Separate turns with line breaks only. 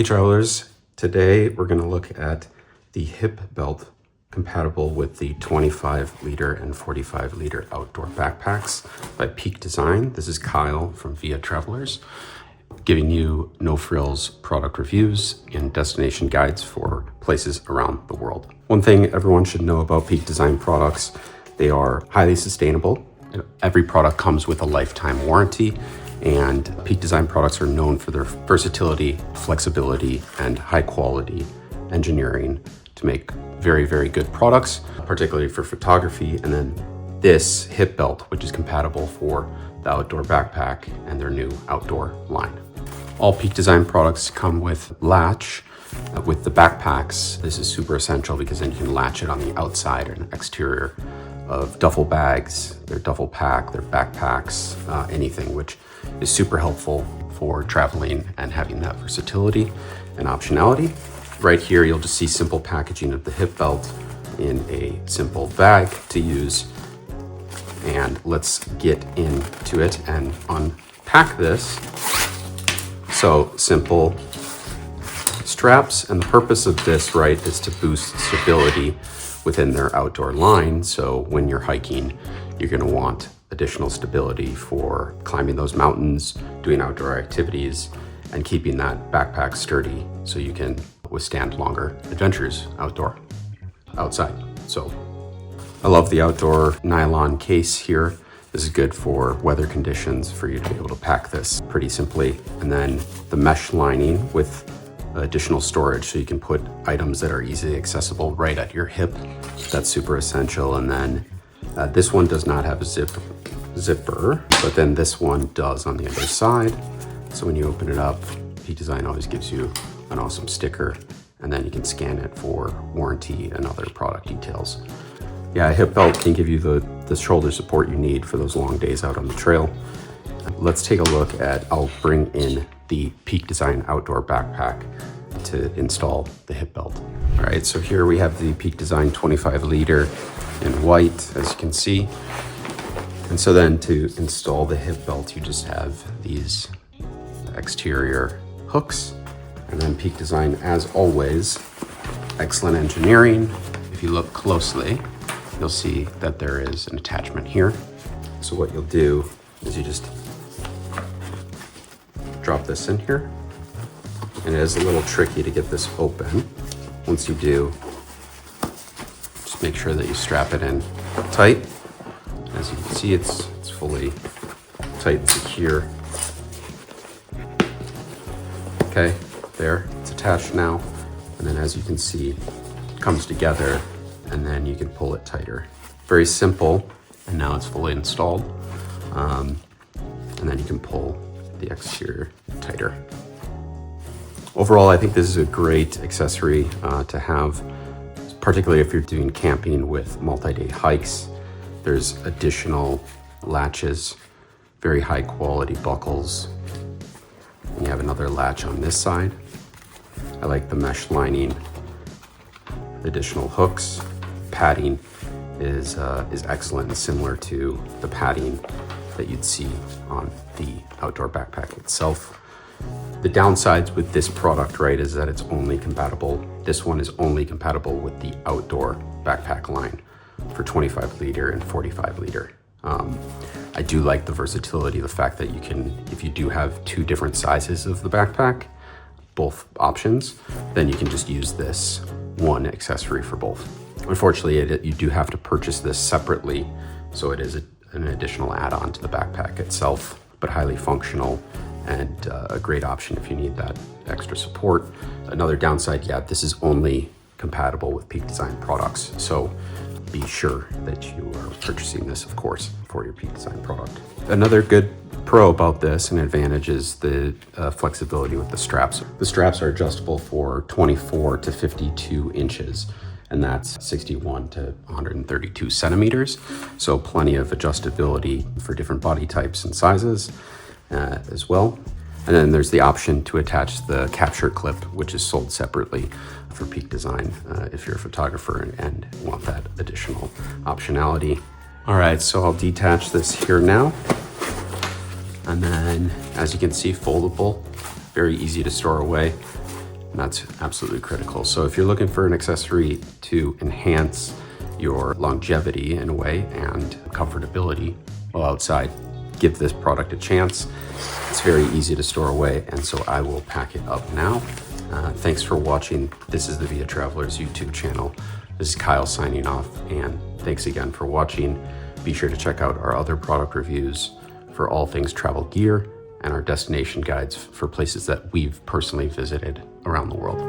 Hey travelers, today we're going to look at the hip belt compatible with the 25 liter and 45 liter outdoor backpacks by Peak Design. This is Kyle from Via Travelers, giving you no frills product reviews and destination guides for places around the world. One thing everyone should know about Peak Design products, they are highly sustainable. Every product comes with a lifetime warranty, and Peak Design products are known for their versatility, flexibility, and high quality engineering to make very, very good products, particularly for photography. And then this hip belt, which is compatible for the outdoor backpack and their new outdoor line. All Peak Design products come with latch. With the backpacks, this is super essential because then you can latch it on the outside and exterior of duffel bags, their duffel pack, their backpacks, anything, which is super helpful for traveling and having that versatility and optionality. Right here, you'll just see simple packaging of the hip belt in a simple bag to use. And let's get into it and unpack this. So simple straps, and the purpose of this, right, is to boost stability within their outdoor line. So when you're hiking, you're going to want additional stability for climbing those mountains, doing outdoor activities, and keeping that backpack sturdy so you can withstand longer adventures outside. So I love the outdoor nylon case here. This is good for weather conditions for you to be able to pack this pretty simply. And then the mesh lining with additional storage so you can put items that are easily accessible right at your hip. That's super essential. And then this one does not have a zipper, but then this one does on the other side. So when you open it up, Peak Design always gives you an awesome sticker, and then you can scan it for warranty and other product details. Yeah, a hip belt can give you the shoulder support you need for those long days out on the trail. Let's take a look at, I'll bring in the Peak Design outdoor backpack to install the hip belt. All right, so here we have the Peak Design 25 liter in white, as you can see. And so then to install the hip belt, you just have these exterior hooks. And then Peak Design, as always, excellent engineering. If you look closely, you'll see that there is an attachment here. So what you'll do is you just drop this in here. And it is a little tricky to get this open. Once you do, just make sure that you strap it in tight. As you can see, it's fully tight and secure. Okay, there, it's attached now. And then as you can see, it comes together and then you can pull it tighter. Very simple, and now it's fully installed. And then you can pull the exterior tighter. Overall, I think this is a great accessory to have, particularly if you're doing camping with multi-day hikes. There's additional latches, very high quality buckles. And you have another latch on this side. I like the mesh lining, additional hooks. Padding is excellent and similar to the padding that you'd see on the outdoor backpack itself. The downsides with this product, right, is that it's only compatible. This one is only compatible with the outdoor backpack line for 25 liter and 45 liter. I do like the versatility, the fact that you can, if you do have two different sizes of the backpack, both options, then you can just use this one accessory for both. Unfortunately, you do have to purchase this separately, so it is an additional add-on to the backpack itself, but highly functional and a great option if you need that extra support. Another downside, yeah, this is only compatible with Peak Design products, so be sure that you are purchasing this, of course, for your Peak Design product. Another good pro about this and advantage is the flexibility with the straps. The straps are adjustable for 24 to 52 inches, and that's 61 to 132 centimeters. So plenty of adjustability for different body types and sizes as well. And then there's the option to attach the capture clip, which is sold separately for Peak Design if you're a photographer and want that additional optionality. All right, so I'll detach this here now. And then, as you can see, foldable, very easy to store away. And that's absolutely critical. So if you're looking for an accessory to enhance your longevity in a way and comfortability while outside, give this product a chance. It's very easy to store away, and so I will pack it up now. Thanks for watching. This is the Via Travelers YouTube channel. This is Kyle signing off, and thanks again for watching. Be sure to check out our other product reviews for all things travel gear and our destination guides for places that we've personally visited around the world.